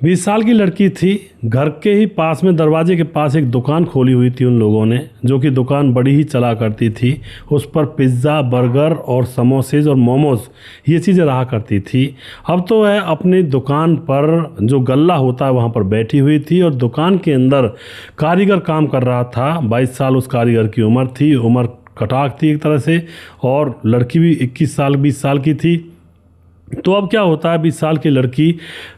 20 साल की लड़की थी। घर के ही पास में दरवाजे के पास एक दुकान खोली हुई थी उन लोगों ने, जो कि दुकान बड़ी ही चला करती थी। उस पर पिज़्ज़ा, बर्गर और समोसेज और मोमोज ये चीज़ें रहा करती थी। अब तो वह अपनी दुकान पर जो गल्ला होता है वहाँ पर बैठी हुई थी और दुकान के अंदर कारीगर काम कर रहा था। 22 साल उस कारीगर की उम्र थी। उम्र कटाक थी एक तरह से, और लड़की भी 21 साल 20 साल की थी। तो अब क्या होता है, 20 साल की लड़की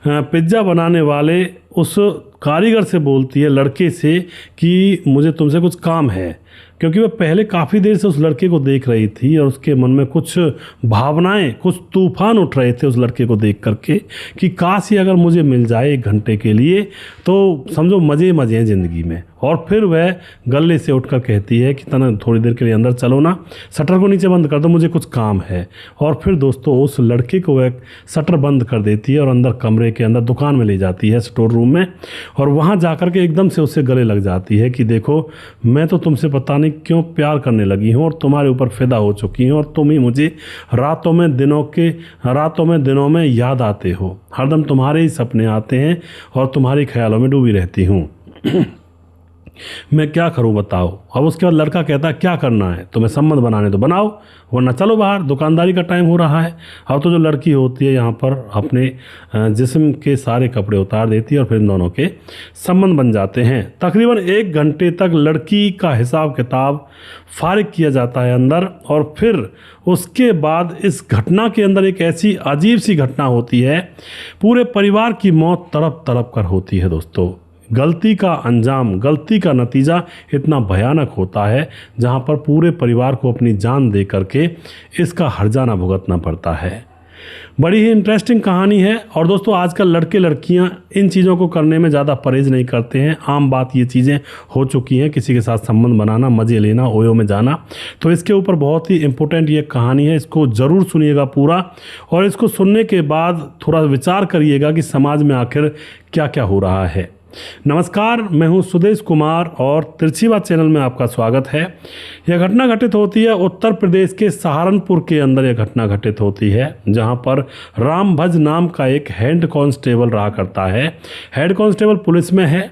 पिज्ज़ा बनाने वाले उस कारीगर से बोलती है, लड़के से, कि मुझे तुमसे कुछ काम है। क्योंकि वह पहले काफ़ी देर से उस लड़के को देख रही थी और उसके मन में कुछ भावनाएं, कुछ तूफान उठ रहे थे उस लड़के को देख करके, कि काश ये अगर मुझे मिल जाए 1 घंटे के लिए तो समझो मज़े मज़े हैं ज़िंदगी में। और फिर वह गले से उठकर कहती है कि तना थोड़ी देर के लिए अंदर चलो ना, शटर को नीचे बंद कर दो, मुझे कुछ काम है। और फिर दोस्तों उस लड़के को वह शटर बंद कर देती है और अंदर कमरे के अंदर दुकान में ले जाती है, स्टोर रूम में। और वहाँ जाकर के एकदम से उससे गले लग जाती है कि देखो, मैं तो तुमसे पता नहीं क्यों प्यार करने लगी हूँ और तुम्हारे ऊपर फिदा हो चुकी हूँ, और तुम ही मुझे रातों में दिनों में याद आते हो। हरदम तुम्हारे ही सपने आते हैं और तुम्हारे ख्यालों में डूबी रहती हूँ। मैं क्या करूं बताओ। अब उसके बाद लड़का कहता है, क्या करना है तुम्हें, संबंध बनाने तो बनाओ, वरना चलो बाहर, दुकानदारी का टाइम हो रहा है। अब तो जो लड़की होती है यहाँ पर अपने जिस्म के सारे कपड़े उतार देती है और फिर इन दोनों के संबंध बन जाते हैं। तकरीबन 1 घंटे तक लड़की का हिसाब किताब फारिग किया जाता है अंदर, और फिर उसके बाद इस घटना के अंदर एक ऐसी अजीब सी घटना होती है। पूरे परिवार की मौत तड़प तड़प कर होती है दोस्तों। गलती का अंजाम, गलती का नतीजा इतना भयानक होता है, जहां पर पूरे परिवार को अपनी जान दे करके इसका हर्जाना भुगतना पड़ता है। बड़ी ही इंटरेस्टिंग कहानी है। और दोस्तों आजकल लड़के लड़कियां इन चीज़ों को करने में ज़्यादा परहेज नहीं करते हैं। आम बात ये चीज़ें हो चुकी हैं, किसी के साथ संबंध बनाना, मज़े लेना, ओयो में जाना। तो इसके ऊपर बहुत ही इम्पोर्टेंट ये कहानी है, इसको ज़रूर सुनिएगा पूरा, और इसको सुनने के बाद थोड़ा विचार करिएगा कि समाज में आखिर क्या क्या हो रहा है। नमस्कार, मैं हूं सुदेश कुमार और तिरछी बात चैनल में आपका स्वागत है। यह घटना घटित होती है उत्तर प्रदेश के सहारनपुर के अंदर। यह घटना घटित होती है जहां पर रामभज नाम का एक हेड कांस्टेबल रहा करता है। हेड कांस्टेबल पुलिस में है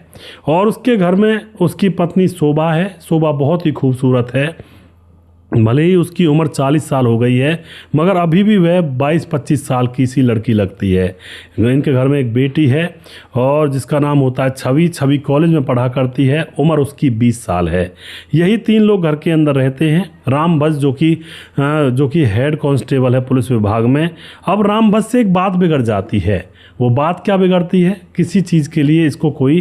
और उसके घर में उसकी पत्नी शोभा है। शोभा बहुत ही खूबसूरत है। भले ही उसकी उम्र 40 साल हो गई है, मगर अभी भी वह 22-25 साल की सी लड़की लगती है। इनके घर में एक बेटी है और जिसका नाम होता है छवि। छवि कॉलेज में पढ़ा करती है, उम्र उसकी 20 साल है। यही 3 लोग घर के अंदर रहते हैं। रामभज जो कि हेड कांस्टेबल है पुलिस विभाग में। अब रामभज से एक बात बिगड़ जाती है। वो बात क्या बिगड़ती है, किसी चीज़ के लिए इसको कोई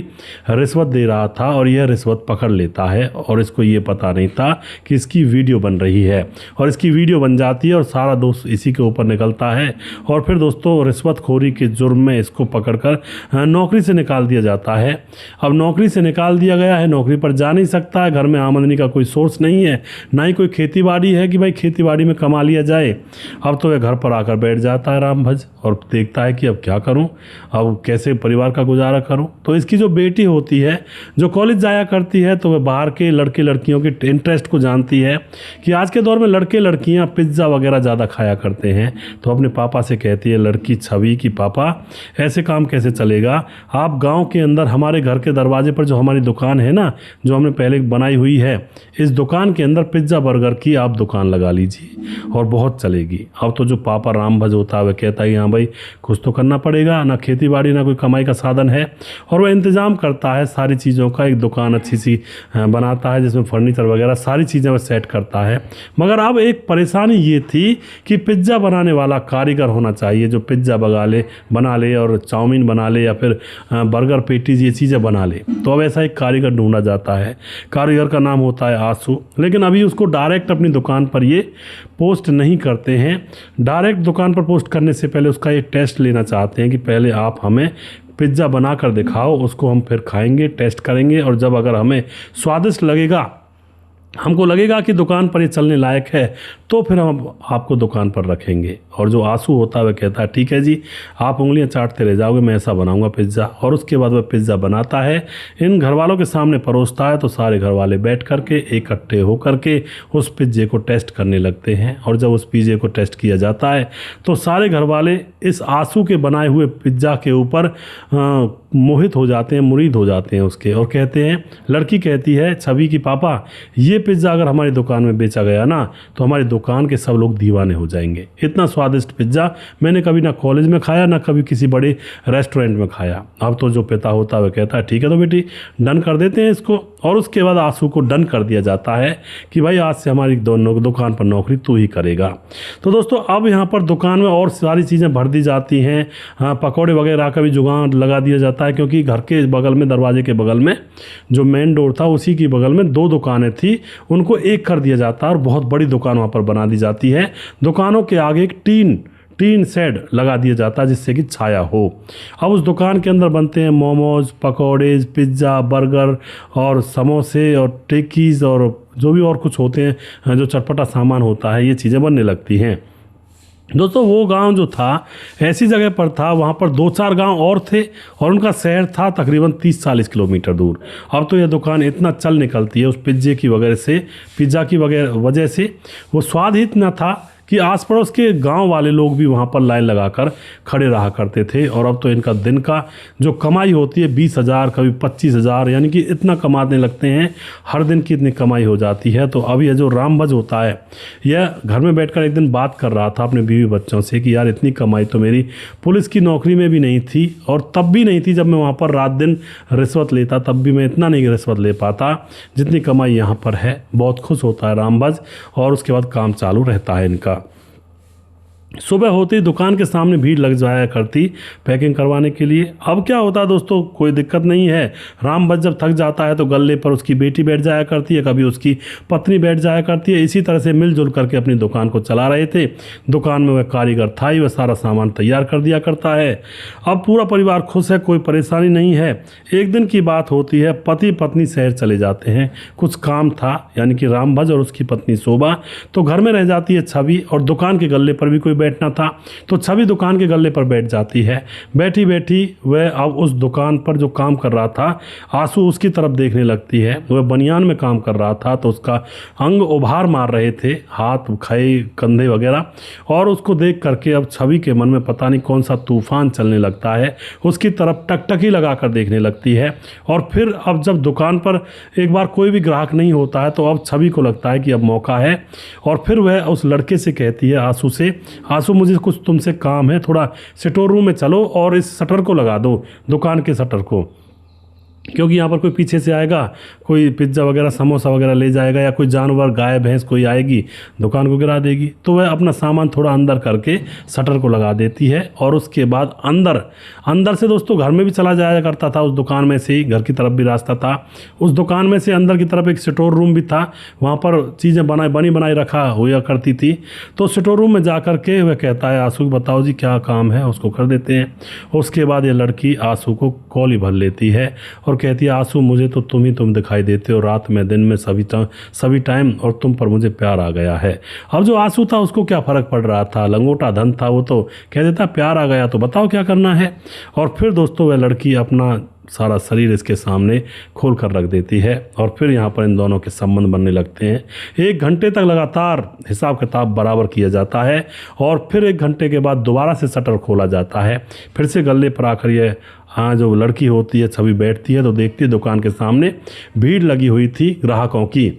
रिश्वत दे रहा था और यह रिश्वत पकड़ लेता है, और इसको ये पता नहीं था कि इसकी वीडियो बन रही है, और इसकी वीडियो बन जाती है और सारा दोष इसी के ऊपर निकलता है। और फिर दोस्तों रिश्वतखोरी के जुर्म में इसको पकड़कर नौकरी से निकाल दिया जाता है। अब नौकरी से निकाल दिया गया है, नौकरी पर जा नहीं सकता है, घर में आमदनी का कोई सोर्स नहीं है, ना ही कोई खेती बाड़ी है कि भाई खेती बाड़ी में कमा लिया जाए। अब तो वह घर पर आकर बैठ जाता है रामभज और देखता है कि अब क्या करूं, अब कैसे परिवार का गुजारा करूं। तो इसकी जो बेटी होती है, जो कॉलेज जाया करती है, तो वह बाहर के लड़के लड़कियों के इंटरेस्ट को जानती है कि आज के दौर में लड़के लड़कियां पिज्ज़ा वगैरह ज़्यादा खाया करते हैं। तो अपने पापा से कहती है लड़की छवि कि पापा ऐसे काम कैसे चलेगा, आप गाँव के अंदर हमारे घर के दरवाजे पर जो हमारी दुकान है ना, जो हमने पहले बनाई हुई है, इस दुकान के अंदर पिज्ज़ा बर्गर की आप दुकान लगा लीजिए और बहुत चलेगी। अब तो जो पापा रामभज होता है वह कहता है हाँ भाई कुछ तो करना पड़ेगा, ना खेती बाड़ी ना कोई कमाई का साधन है। और वह इंतज़ाम करता है सारी चीज़ों का, एक दुकान अच्छी सी बनाता है जिसमें फर्नीचर वगैरह सारी चीज़ें वह सेट करता है। मगर अब एक परेशानी ये थी कि पिज्ज़ा बनाने वाला कारीगर होना चाहिए, जो पिज्ज़ा बना ले और चाउमीन बना ले या फिर बर्गर पेटीज ये चीज़ें बना ले। तो अब ऐसा एक कारीगर ढूंढा जाता है। कारीगर का नाम होता है आंसू। लेकिन अभी उसको डायरेक्ट अपनी दुकान पर ये पोस्ट नहीं करते हैं। डायरेक्ट दुकान पर पोस्ट करने से पहले उसका एक टेस्ट लेना चाहते हैं कि पहले आप हमें पिज्ज़ा बना कर दिखाओ, उसको हम फिर खाएंगे, टेस्ट करेंगे, और जब अगर हमें स्वादिष्ट लगेगा हमको लगेगा कि दुकान पर ये चलने लायक है तो फिर हम आपको दुकान पर रखेंगे। और जो आंसू होता है वह कहता है ठीक है जी, आप उंगलियां चाटते रह जाओगे, मैं ऐसा बनाऊंगा पिज़्ज़ा। और उसके बाद वह पिज़्ज़ा बनाता है, इन घर वालों के सामने परोसता है, तो सारे घर वाले बैठ करके इकट्ठे होकर के उस पिज़्ज़े को टेस्ट करने लगते हैं। और जब उस पिज़्ज़े को टेस्ट किया जाता है तो सारे घर वाले इस आंसू के बनाए हुए पिज़्ज़ा के ऊपर मोहित हो जाते हैं, मुरीद हो जाते हैं उसके, और कहते हैं, लड़की कहती है छवि की पापा ये पिज़्ज़ा अगर हमारी दुकान में बेचा गया ना तो हमारी दुकान के सब लोग दीवाने हो जाएंगे। इतना स्वादिष्ट पिज़्ज़ा मैंने कभी ना कॉलेज में खाया ना कभी किसी बड़े रेस्टोरेंट में खाया। अब तो जो पिता होता है वह कहता है ठीक है तो बेटी डन कर देते हैं इसको। और उसके बाद आंसू को डन कर दिया जाता है कि भाई आज से हमारी दोनों दुकान पर नौकरी तू ही करेगा। तो दोस्तों अब यहाँ पर दुकान में और सारी चीज़ें भर दी जाती हैं, हाँ पकौड़े वगैरह का भी जुगाड़ लगा दिया जाता है, क्योंकि घर के बगल में, दरवाजे के बगल में जो मेन डोर था उसी की बगल में 2 दुकानें थी, उनको एक कर दिया जाता है और बहुत बड़ी दुकान वहाँ पर बना दी जाती है। दुकानों के आगे एक टीन शेड लगा दिया जाता है जिससे कि छाया हो। अब उस दुकान के अंदर बनते हैं मोमोज, पकौड़े, पिज़्ज़ा, बर्गर और समोसे और टिक्कीज़ और जो भी और कुछ होते हैं जो चटपटा सामान होता है, ये चीज़ें बनने लगती हैं। दोस्तों वो गांव जो था ऐसी जगह पर था, वहाँ पर 2-4 गांव और थे और उनका शहर था तकरीबन 30-40 किलोमीटर दूर। अब तो यह दुकान इतना चल निकलती है उस पिज़्ज़े की पिज़्ज़ा की वजह से वो स्वाद ही इतना था कि आस पड़ोस के गांव वाले लोग भी वहाँ पर लाइन लगाकर खड़े रहा करते थे। और अब तो इनका दिन का जो कमाई होती है 20,000 कभी 25,000, यानी कि इतना कमाने लगते हैं, हर दिन की इतनी कमाई हो जाती है। तो अब यह जो रामभज होता है यह घर में बैठकर एक दिन बात कर रहा था अपने बीवी बच्चों से कि यार इतनी कमाई तो मेरी पुलिस की नौकरी में भी नहीं थी, और तब भी नहीं थी जब मैं वहाँ पर रात दिन रिश्वत लेता, तब भी मैं इतना नहीं रिश्वत ले पाता जितनी कमाई यहाँ पर है। बहुत खुश होता है रामभज और उसके बाद काम चालू रहता है इनका। सुबह होती दुकान के सामने भीड़ लग जाया करती पैकिंग करवाने के लिए। अब क्या होता है दोस्तों, कोई दिक्कत नहीं है, रामभज जब थक जाता है तो गल्ले पर उसकी बेटी बैठ जाया करती है, कभी उसकी पत्नी बैठ जाया करती है। इसी तरह से मिलजुल करके अपनी दुकान को चला रहे थे। दुकान में वह कारीगर था ही, वह सारा सामान तैयार कर दिया करता है। अब पूरा परिवार खुश है, कोई परेशानी नहीं है। एक दिन की बात होती है, पति पत्नी शहर चले जाते हैं, कुछ काम था, यानी कि रामभज और उसकी पत्नी शोभा। तो घर में रह जाती है छवि, और दुकान के गल्ले पर भी कोई बैठना था तो छवि दुकान के गल्ले पर बैठ जाती है। बैठी बैठी वह अब उस दुकान पर जो काम कर रहा था आंसू उसकी तरफ देखने लगती है। वह बनियान में काम कर रहा था तो उसका अंग उभार मार रहे थे, हाथ खाए कंधे वगैरह, और उसको देख करके अब छवि के मन में पता नहीं कौन सा तूफान चलने लगता है। उसकी तरफ टकटकी लगा कर देखने लगती है। और फिर अब जब दुकान पर एक बार कोई भी ग्राहक नहीं होता है तो अब छवि को लगता है कि अब मौका है, और फिर वह उस लड़के से कहती है आंसू से, आंसू मुझे कुछ तुमसे काम है, थोड़ा स्टोर रूम में चलो और इस शटर को लगा दो, दुकान के शटर को, क्योंकि यहाँ पर कोई पीछे से आएगा, कोई पिज़्ज़ा वगैरह समोसा वगैरह ले जाएगा, या कोई जानवर गाय भैंस कोई आएगी दुकान को गिरा देगी। तो वह अपना सामान थोड़ा अंदर करके शटर को लगा देती है। और उसके बाद अंदर से दोस्तों घर में भी चला जाया करता था, उस दुकान में से ही घर की तरफ भी रास्ता था। उस दुकान में से अंदर की तरफ एक स्टोर रूम भी था, वहाँ पर चीज़ें बनी बनाई रखा हुआ करती थी। तो स्टोर रूम में जा कर के वह कहता है आंसू बताओ जी क्या काम है, उसको कर देते हैं। उसके बाद ये लड़की आंसू को कॉली भर लेती है और कहती है आंसू मुझे तो तुम दिखाई देते हो, रात में दिन में सभी टाइम, और तुम पर मुझे प्यार आ गया है। अब जो आंसू था उसको क्या फ़र्क पड़ रहा था, लंगोटा धन था, वो तो कह देता प्यार आ गया तो बताओ क्या करना है। और फिर दोस्तों वह लड़की अपना सारा शरीर इसके सामने खोल कर रख देती है, और फिर यहाँ पर इन दोनों के संबंध बनने लगते हैं। 1 घंटे तक लगातार हिसाब किताब बराबर किया जाता है, और फिर 1 घंटे के बाद दोबारा से शटर खोला जाता है। फिर से गले पर आकर ये जो लड़की होती है छवि बैठती है तो देखती है दुकान के सामने भीड़ लगी हुई थी ग्राहकों की।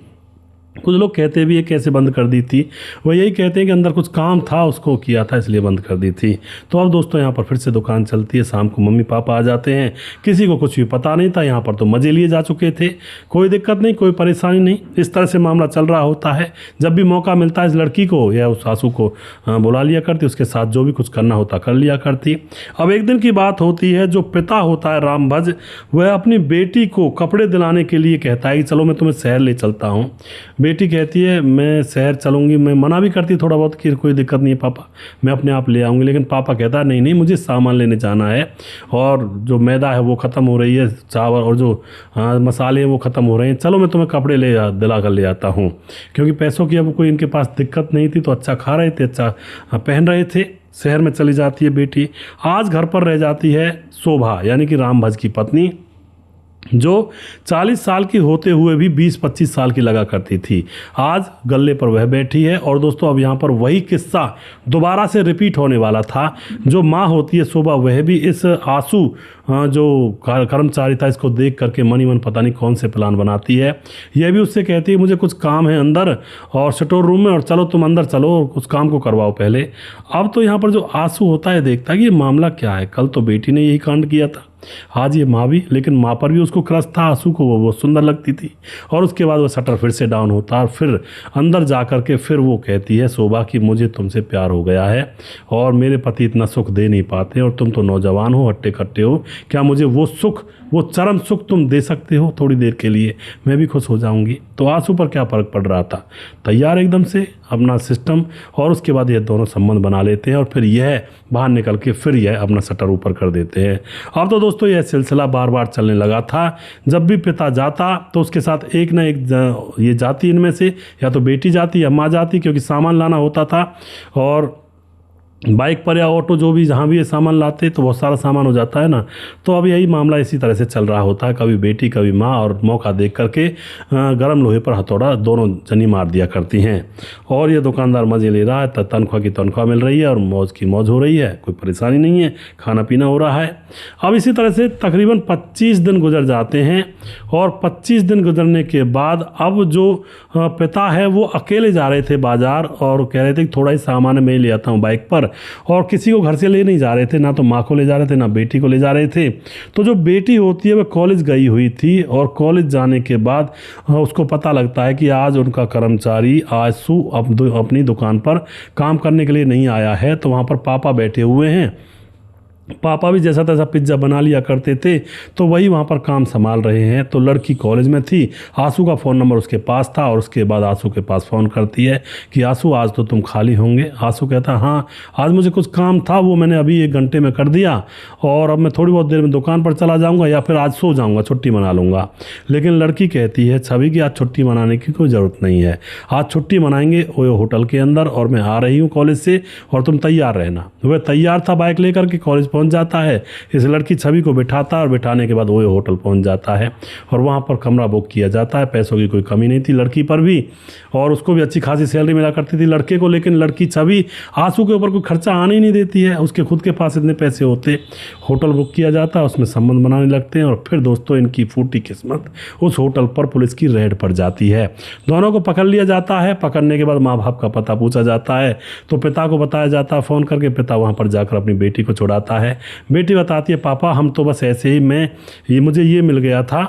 कुछ लोग कहते भी ये कैसे बंद कर दी थी, वह यही कहते हैं कि अंदर कुछ काम था उसको किया था इसलिए बंद कर दी थी। तो अब दोस्तों यहाँ पर फिर से दुकान चलती है। शाम को मम्मी पापा आ जाते हैं, किसी को कुछ भी पता नहीं था, यहाँ पर तो मज़े लिए जा चुके थे, कोई दिक्कत नहीं, कोई परेशानी नहीं। इस तरह से मामला चल रहा होता है। जब भी मौका मिलता है इस लड़की को या उस आंसू को बुला लिया करती, उसके साथ जो भी कुछ करना होता कर लिया करती। अब एक दिन की बात होती है, जो पिता होता है रामभज, वह अपनी बेटी को कपड़े दिलाने के लिए कहता है कि चलो मैं तुम्हें शहर ले चलता हूँ। बेटी कहती है मैं शहर चलूँगी, मैं मना भी करती थोड़ा बहुत कि कोई दिक्कत नहीं है पापा, मैं अपने आप ले आऊँगी, लेकिन पापा कहता है नहीं नहीं मुझे सामान लेने जाना है, और जो मैदा है वो ख़त्म हो रही है, चावल और जो मसाले हैं वो ख़त्म हो रहे हैं, चलो मैं तुम्हें कपड़े दिला कर ले आता हूँ। क्योंकि पैसों की अब कोई इनके पास दिक्कत नहीं थी, तो अच्छा खा रहे थे, अच्छा पहन रहे थे। शहर में चली जाती है बेटी। आज घर पर रह जाती है शोभा, यानी कि राम भज की पत्नी, जो 40 साल की होते हुए भी 20-25 साल की लगा करती थी। आज गल्ले पर वह बैठी है। और दोस्तों अब यहाँ पर वही किस्सा दोबारा से रिपीट होने वाला था। जो माँ होती है शोभा, वह भी इस आंसू जो कर्मचारी था इसको देख करके मनी मन पता नहीं कौन से प्लान बनाती है। यह भी उससे कहती है मुझे कुछ काम है अंदर और स्टोर रूम में, और चलो तुम अंदर चलो और उस काम को करवाओ पहले। अब तो यहाँ पर जो आंसू होता है देखता है कि ये मामला क्या है, कल तो बेटी ने यही कांड किया था, आज ये माँ भी, लेकिन माँ पर भी उसको क्रश था, आंसू को वो सुंदर लगती थी। और उसके बाद वो शटर फिर से डाउन होता और फिर अंदर जा कर के फिर वो कहती है शोभा कि मुझे तुमसे प्यार हो गया है और मेरे पति इतना सुख दे नहीं पाते, और तुम तो नौजवान हो, हट्टे कट्टे हो, क्या मुझे वो सुख, वो चरम सुख तुम दे सकते हो थोड़ी देर के लिए, मैं भी खुश हो जाऊंगी। तो आंसू पर क्या फर्क पड़ रहा था, तैयार एकदम से अपना सिस्टम। और उसके बाद ये दोनों संबंध बना लेते हैं और फिर यह बाहर निकल के फिर यह अपना शटर ऊपर कर देते हैं। अब तो दोस्तों यह सिलसिला बार बार चलने लगा था। जब भी पिता जाता तो उसके साथ एक ना एक ये जाती, इनमें से या तो बेटी जाती या माँ जाती, क्योंकि सामान लाना होता था। और बाइक पर या ऑटो जो भी जहाँ भी ये सामान लाते तो बहुत सारा सामान हो जाता है ना। तो अब यही मामला इसी तरह से चल रहा होता है, कभी बेटी कभी माँ, और मौका देख करके गर्म लोहे पर हथौड़ा दोनों जनी मार दिया करती हैं। और ये दुकानदार मज़े ले रहा है, तनख्वाह की तनख्वाह मिल रही है और मौज की मौज हो रही है, कोई परेशानी नहीं है, खाना पीना हो रहा है। अब इसी तरह से तकरीबन 25 दिन गुजर जाते हैं। और 25 दिन गुजरने के बाद अब जो पिता है वो अकेले जा रहे थे बाज़ार और कह रहे थे कि थोड़ा ही सामान मैं ले आता हूँ बाइक पर, और किसी को घर से ले नहीं जा रहे थे, ना तो माँ को ले जा रहे थे ना बेटी को ले जा रहे थे। तो जो बेटी होती है वह कॉलेज गई हुई थी, और कॉलेज जाने के बाद उसको पता लगता है कि आज उनका कर्मचारी आंसू अपनी दुकान पर काम करने के लिए नहीं आया है। तो वहाँ पर पापा बैठे हुए हैं। पापा भी जैसा तैसा पिज्ज़ा बना लिया करते थे, तो वही वहाँ पर काम संभाल रहे हैं। तो लड़की कॉलेज में थी, आंसू का फ़ोन नंबर उसके पास था, और उसके बाद आंसू के पास फ़ोन करती है कि आंसू आज तो तुम खाली होंगे। आंसू कहता हाँ आज मुझे कुछ काम था, वो मैंने अभी 1 घंटे में कर दिया, और अब मैं थोड़ी बहुत देर में दुकान पर चला जाऊँगा या फिर आज सो जाऊँगा, छुट्टी मना लूँगा। लेकिन लड़की कहती है छवि कि आज छुट्टी मनाने की कोई ज़रूरत नहीं है, आज छुट्टी मनाएंगे ओयो होटल के अंदर, और मैं आ रही हूँ कॉलेज से और तुम तैयार रहना। वह तैयार था बाइक लेकर के, कॉलेज पहुंच जाता है। इस लड़की छवि को बिठाता है और बिठाने के बाद वो होटल पहुंच जाता है, और वहां पर कमरा बुक किया जाता है। पैसों की कोई कमी नहीं थी लड़की पर भी, और उसको भी अच्छी खासी सैलरी मिला करती थी लड़के को। लेकिन लड़की छवि आंसू के ऊपर कोई खर्चा आने ही नहीं देती है, उसके खुद के पास इतने पैसे होते। होटल बुक किया जाता है, उसमें संबंध बनाने लगते हैं, और फिर दोस्तों इनकी फूटी किस्मत, उस होटल पर पुलिस की रेड पड़ जाती है। दोनों को पकड़ लिया जाता है। पकड़ने के बाद माँ बाप का पता पूछा जाता है, तो पिता को बताया जाता है फ़ोन करके। पिता वहाँ पर जाकर अपनी बेटी को छुड़ाता है। बेटी बताती है पापा हम तो बस ऐसे ही मुझे ये मिल गया था,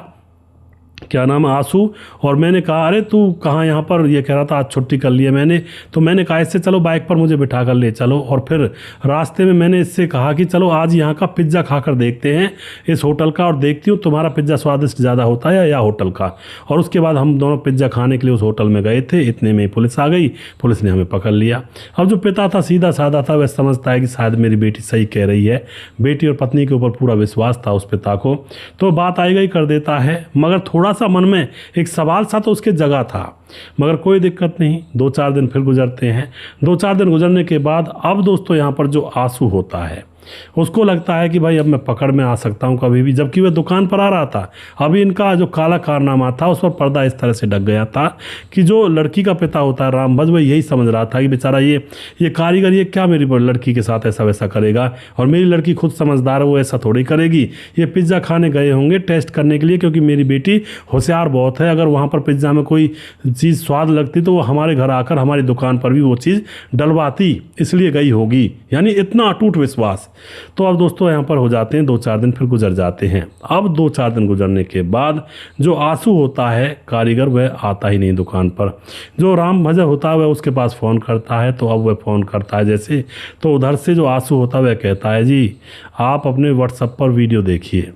क्या नाम है, आंसू, और मैंने कहा अरे तू कहाँ यहाँ पर, ये कह रहा था आज छुट्टी कर ली है मैंने। तो मैंने कहा इससे चलो बाइक पर मुझे बिठा कर ले चलो, और फिर रास्ते में मैंने इससे कहा कि चलो आज यहाँ का पिज्ज़ा खा कर देखते हैं इस होटल का, और देखती हूँ तुम्हारा पिज्ज़ा स्वादिष्ट ज़्यादा होता है या होटल का। और उसके बाद हम दोनों पिज्ज़ा खाने के लिए उस होटल में गए थे। इतने में पुलिस आ गई, पुलिस ने हमें पकड़ लिया। अब जो पिता था सीधा साधा था, वह समझता है कि शायद मेरी बेटी सही कह रही है। बेटी और पत्नी के ऊपर पूरा विश्वास था उस पिता को, तो बात आई गई कर देता है। मगर थोड़ा सा मन में एक सवाल सा तो उसके जगह था, मगर कोई दिक्कत नहीं। 2-4 दिन फिर गुजरते हैं। 2-4 दिन गुजरने के बाद अब दोस्तों यहाँ पर जो आंसू होता है उसको लगता है कि भाई अब मैं पकड़ में आ सकता हूँ कभी भी, जबकि वह दुकान पर आ रहा था। अभी इनका जो काला कारनामा था उस पर पर्दा इस तरह से ढक गया था कि जो लड़की का पिता होता है रामभज, वह यही समझ रहा था कि बेचारा ये कारीगर ये क्या मेरी लड़की के साथ ऐसा वैसा करेगा, और मेरी लड़की खुद समझदार है, वो ऐसा थोड़ी करेगी। ये पिज़्ज़ा खाने गए होंगे टेस्ट करने के लिए, क्योंकि मेरी बेटी होशियार बहुत है। अगर वहाँ पर पिज़्ज़ा में कोई चीज़ स्वाद लगती तो वो हमारे घर आकर हमारी दुकान पर भी वो चीज़ डलवाती, इसलिए गई होगी। यानी इतना अटूट विश्वास। तो अब दोस्तों यहाँ पर हो जाते हैं 2-4 दिन फिर गुजर जाते हैं। अब 2-4 दिन गुजरने के बाद जो आंसू होता है कारीगर, वह आता ही नहीं दुकान पर। जो राम भजन होता है वह उसके पास फ़ोन करता है, तो अब वह फ़ोन करता है जैसे, तो उधर से जो आंसू होता है वह कहता है जी आप अपने व्हाट्सएप पर वीडियो देखिए।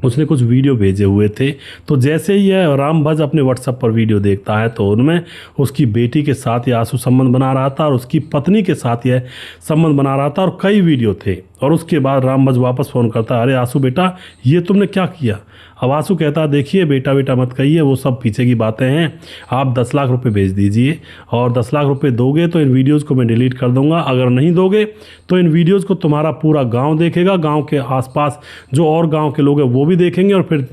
उसने कुछ वीडियो भेजे हुए थे। तो जैसे ही यह रामभज अपने व्हाट्सएप पर वीडियो देखता है तो उनमें उसकी बेटी के साथ यह आंसू संबंध बना रहा था और उसकी पत्नी के साथ यह संबंध बना रहा था और कई वीडियो थे। और उसके बाद रामभज वापस फ़ोन करता, अरे आंसू बेटा ये तुमने क्या किया। अब आंसू कहता, देखिए बेटा बेटा मत कहिए, वो सब पीछे की बातें हैं, आप 10 लाख रुपए भेज दीजिए और 10 लाख रुपए दोगे तो इन वीडियोज़ को मैं डिलीट कर दूंगा, अगर नहीं दोगे तो इन वीडियोज़ को तुम्हारा पूरा गांव देखेगा, गांव के आसपास जो और गांव के लोग हैं वो भी देखेंगे और फिर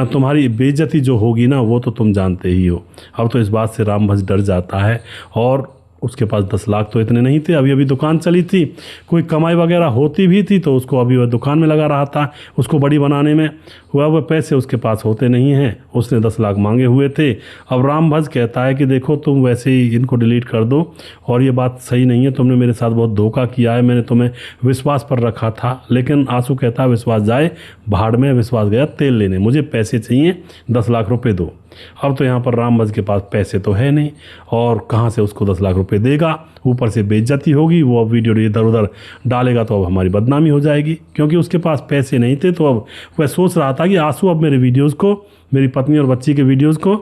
तुम्हारी बेइज्जती जो होगी ना वो तो तुम जानते ही हो। अब तो इस बात से रामभज डर जाता है और उसके पास 10 लाख तो इतने नहीं थे, अभी अभी दुकान चली थी, कोई कमाई वगैरह होती भी थी तो उसको अभी वह दुकान में लगा रहा था उसको बड़ी बनाने में, वह पैसे उसके पास होते नहीं हैं, उसने 10 लाख मांगे हुए थे। अब रामभज कहता है कि देखो तुम वैसे ही इनको डिलीट कर दो और ये बात सही नहीं है, तुमने मेरे साथ बहुत धोखा किया है, मैंने तुम्हें विश्वास पर रखा था। लेकिन आंसू कहता है विश्वास जाए भाड़ में, विश्वास गया तेल लेने, मुझे पैसे चाहिए, 10 लाख रुपये दो। अब तो यहाँ पर रामभज के पास पैसे तो है नहीं और कहाँ से उसको 10 लाख रुपए देगा, ऊपर से बेइज्जती होगी, वो अब वीडियो इधर उधर डालेगा तो अब हमारी बदनामी हो जाएगी, क्योंकि उसके पास पैसे नहीं थे। तो अब वह सोच रहा था कि आंसू अब मेरे वीडियोज़ को, मेरी पत्नी और बच्ची के वीडियोज़ को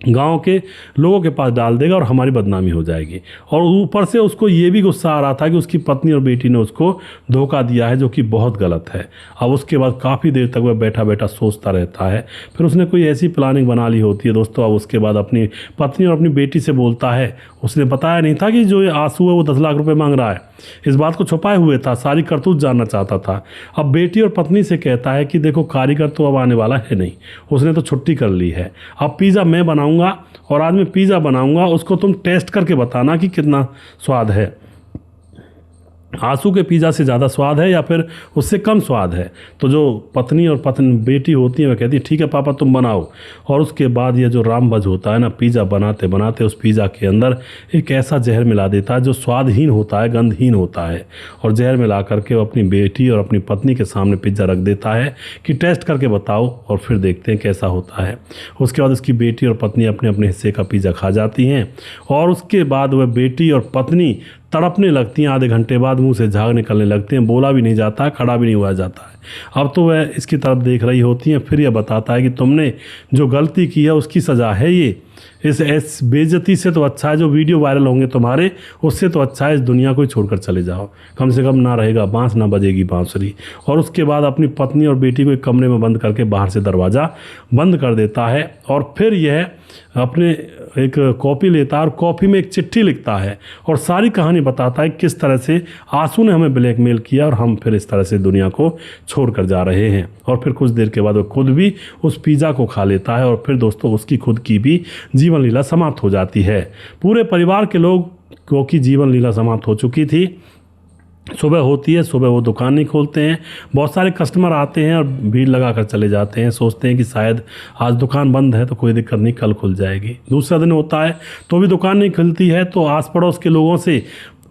गांव के लोगों के पास डाल देगा और हमारी बदनामी हो जाएगी। और ऊपर से उसको ये भी गुस्सा आ रहा था कि उसकी पत्नी और बेटी ने उसको धोखा दिया है, जो कि बहुत गलत है। अब उसके बाद काफ़ी देर तक वह बैठा बैठा सोचता रहता है, फिर उसने कोई ऐसी प्लानिंग बना ली होती है दोस्तों। अब उसके बाद अपनी पत्नी और अपनी बेटी से बोलता है, उसने बताया नहीं था कि जो ये आंसू है वो 10 लाख रुपये मांग रहा है, इस बात को छुपाए हुए था, सारी करतूत जानना चाहता था। अब बेटी और पत्नी से कहता है कि देखो कारीगर तो अब आने वाला है नहीं, उसने तो छुट्टी कर ली है, अब पिज़्ज़ा मैं बनाऊंगा और आज मैं पिज़्ज़ा बनाऊंगा, उसको तुम टेस्ट करके बताना कि कितना स्वाद है, आंसू के पिज़्ज़ा से ज़्यादा स्वाद है या फिर उससे कम स्वाद है। तो जो पत्नी और बेटी होती है वह कहती है ठीक है पापा तुम बनाओ। और उसके बाद ये जो रामभज होता है ना, पिज़्ज़ा बनाते बनाते उस पिज़्ज़ा के अंदर एक ऐसा जहर मिला देता है जो स्वादहीन होता है, गंधहीन होता है, और जहर मिला करके वो अपनी बेटी और अपनी पत्नी के सामने पिज़्ज़ा रख देता है कि टेस्ट करके बताओ और फिर देखते हैं कैसा होता है। उसके बाद उसकी बेटी और पत्नी अपने अपने हिस्से का पिज़्ज़ा खा जाती हैं और उसके बाद वह बेटी और पत्नी तड़पने लगती हैं, आधे घंटे बाद मुंह से झाग निकलने लगते हैं, बोला भी नहीं जाता है, खड़ा भी नहीं हुआ जाता है। अब तो वह इसकी तरफ देख रही होती हैं, फिर यह बताता है कि तुमने जो गलती की है उसकी सज़ा है ये, इस बेइज्जती से तो अच्छा है जो वीडियो वायरल होंगे तुम्हारे, उससे तो अच्छा है इस दुनिया को ही छोड़कर चले जाओ, कम से कम ना रहेगा बांस ना बजेगी बांसुरी। और उसके बाद अपनी पत्नी और बेटी को एक कमरे में बंद करके बाहर से दरवाज़ा बंद कर देता है और फिर यह अपने एक कॉपी लेता है और कॉपी में एक चिट्ठी लिखता है और सारी कहानी बताता है किस तरह से आंसू ने हमें ब्लैकमेल किया और हम फिर इस तरह से दुनिया को छोड़ कर जा रहे हैं। और फिर कुछ देर के बाद वो खुद भी उस पिज़्ज़ा को खा लेता है और फिर दोस्तों उसकी खुद की भी जीवन लीला समाप्त हो जाती है। पूरे परिवार के लोगों की जीवन लीला समाप्त हो चुकी थी। सुबह होती है, सुबह वो दुकान नहीं खोलते हैं, बहुत सारे कस्टमर आते हैं और भीड़ लगा कर चले जाते हैं, सोचते हैं कि शायद आज दुकान बंद है तो कोई दिक्कत नहीं, कल खुल जाएगी। दूसरा दिन होता है तो भी दुकान नहीं खुलती है, तो आस पड़ोस के लोगों से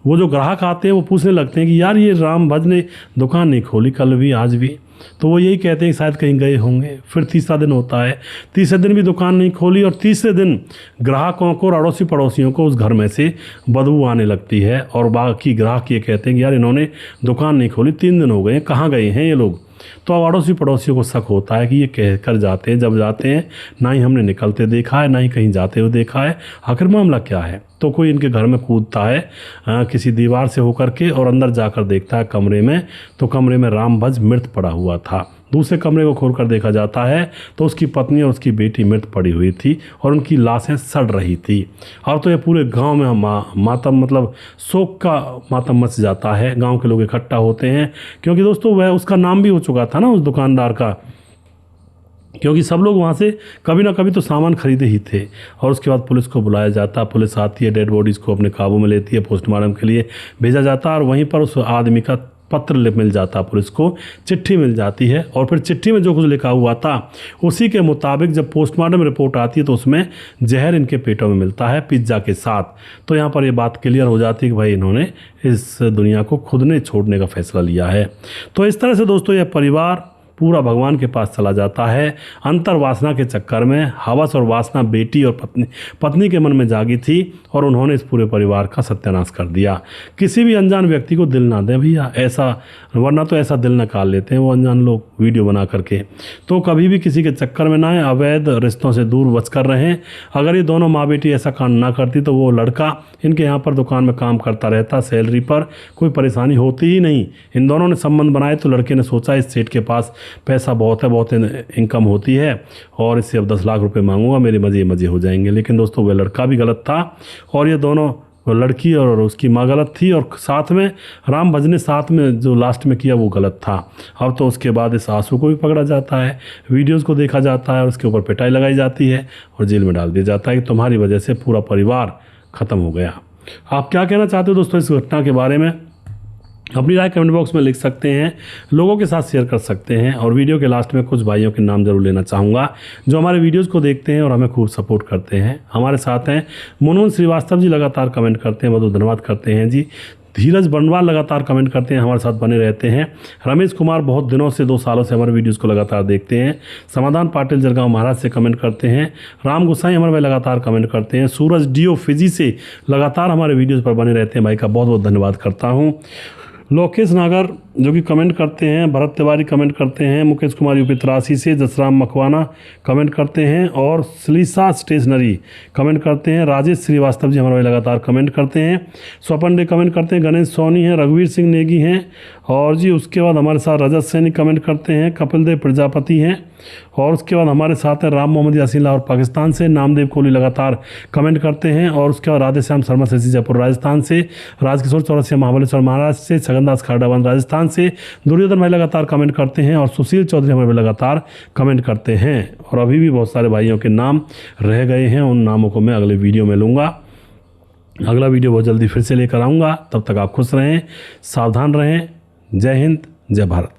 वो जो ग्राहक आते हैं वो पूछने लगते हैं कि यार ये रामभज ने दुकान नहीं खोली कल भी आज भी, तो वो यही कहते हैं कि शायद कहीं गए होंगे। फिर तीसरा दिन होता है, तीसरे दिन भी दुकान नहीं खोली और तीसरे दिन ग्राहकों को और अड़ोसी पड़ोसियों को उस घर में से बदबू आने लगती है और बाकी ग्राहक ये कहते हैं कि यार इन्होंने दुकान नहीं खोली, 3 दिन हो गए, कहाँ गए हैं ये लोग। तो अब अड़ोसी पड़ोसियों को शक होता है कि ये कह कर जाते हैं, जब जाते हैं ना ही हमने निकलते देखा है ना ही कहीं जाते हुए देखा है, आखिर मामला क्या है। तो कोई इनके घर में कूदता है किसी दीवार से होकर के और अंदर जाकर देखता है कमरे में, तो कमरे में रामभज मृत पड़ा हुआ था। दूसरे कमरे को खोलकर देखा जाता है तो उसकी पत्नी और उसकी बेटी मृत पड़ी हुई थी और उनकी लाशें सड़ रही थी। अब तो ये पूरे गांव में मातम मतलब शोक का मातम मच जाता है, गांव के लोग इकट्ठा होते हैं, क्योंकि दोस्तों वह उसका नाम भी हो चुका था ना उस दुकानदार का, क्योंकि सब लोग वहाँ से कभी ना कभी तो सामान खरीदे ही थे। और उसके बाद पुलिस को बुलाया जाता, पुलिस आती है, डेड बॉडीज़ को अपने काबू में लेती है, पोस्टमार्टम के लिए भेजा जाता है और वहीं पर उस आदमी का पत्र मिल जाता, पुलिस को चिट्ठी मिल जाती है और फिर चिट्ठी में जो कुछ लिखा हुआ था उसी के मुताबिक जब पोस्टमार्टम रिपोर्ट आती है तो उसमें जहर इनके पेटों में मिलता है पिज़्ज़ा के साथ। तो यहाँ पर ये बात क्लियर हो जाती है कि भाई इन्होंने इस दुनिया को खुद ने छोड़ने का फैसला लिया है। तो इस तरह से दोस्तों यह परिवार पूरा भगवान के पास चला जाता है। अंतर वासना के चक्कर में हवस और वासना बेटी और पत्नी के मन में जागी थी और उन्होंने इस पूरे परिवार का सत्यानाश कर दिया। किसी भी अनजान व्यक्ति को दिल ना दें भैया, ऐसा वरना तो ऐसा दिल निकाल लेते हैं वो अनजान लोग वीडियो बना करके। तो कभी भी किसी के चक्कर में ना आए, अवैध रिश्तों से दूर बचकर रहें। अगर ये दोनों माँ बेटी ऐसा काम ना करती तो वो लड़का इनके यहाँ पर दुकान में काम करता रहता, सैलरी पर, कोई परेशानी होती ही नहीं। इन दोनों ने संबंध बनाए तो लड़के ने सोचा इस सेठ के पास पैसा बहुत है, बहुत इनकम होती है और इससे अब 10 लाख रुपए मांगूंगा, मेरे मज़े मज़े हो जाएंगे। लेकिन दोस्तों वह लड़का भी गलत था और ये दोनों, वो लड़की और उसकी माँ गलत थी और साथ में राम भजने साथ में जो लास्ट में किया वो गलत था। अब तो उसके बाद इस आंसू को भी पकड़ा जाता है, वीडियोज़ को देखा जाता है और उसके ऊपर पिटाई लगाई जाती है और जेल में डाल दिया जाता है कि तुम्हारी वजह से पूरा परिवार ख़त्म हो गया। आप क्या कहना चाहते हो दोस्तों इस घटना के बारे में? अपनी राय कमेंट बॉक्स में लिख सकते हैं, लोगों के साथ शेयर कर सकते हैं। और वीडियो के लास्ट में कुछ भाइयों के नाम जरूर लेना चाहूँगा जो हमारे वीडियोस को देखते हैं और हमें खूब सपोर्ट करते हैं। हमारे साथ हैं मनोज श्रीवास्तव जी, लगातार कमेंट करते हैं, बहुत धन्यवाद करते हैं जी। धीरज बनवाल लगातार कमेंट करते हैं, हमारे साथ बने रहते हैं। रमेश कुमार बहुत दिनों से 2 सालों से हमारे वीडियोस को लगातार देखते हैं। समाधान पाटिल जलगांव महाराज से कमेंट करते हैं। राम गोसाई हमारे भाई लगातार कमेंट करते हैं। सूरज डीओ फिजी से लगातार हमारे वीडियोस पर बने रहते हैं, भाई का बहुत बहुत धन्यवाद करता हूँ। लोकेश नागर जो कि कमेंट करते हैं। भरत तिवारी कमेंट करते हैं। मुकेश कुमार यूपी 83 से। जसराम मखवाना कमेंट करते हैं और श्लीसा स्टेशनरी कमेंट करते हैं। राजेश श्रीवास्तव जी हमारे भाई लगातार कमेंट करते हैं। स्वपन डे कमेंट करते हैं। गणेश सोनी हैं। रघुवीर सिंह नेगी हैं और जी उसके बाद हमारे साथ रजत सैनी कमेंट करते हैं। कपिल देव प्रजापति हैं और उसके बाद हमारे साथ हैं राम मोहम्मद यासीन लाहौर पाकिस्तान से। नामदेव कोहली लगातार कमेंट करते हैं और उसके बाद राधेश्याम शर्मा शशि जयपुर राजस्थान से। राजकिशोर चौरसिया महाबलेश्वर महाराष्ट्र से। छगनदास खारडावन राजस्थान से। दुर्योधन भाई लगातार कमेंट करते हैं और सुशील चौधरी हमारे भाई लगातार कमेंट करते हैं। और अभी भी बहुत सारे भाइयों के नाम रह गए हैं, उन नामों को मैं अगले वीडियो में लूँगा। अगला वीडियो बहुत जल्दी फिर से लेकर आऊँगा। तब तक आप खुश रहें, सावधान रहें। जय हिंद, जय भारत।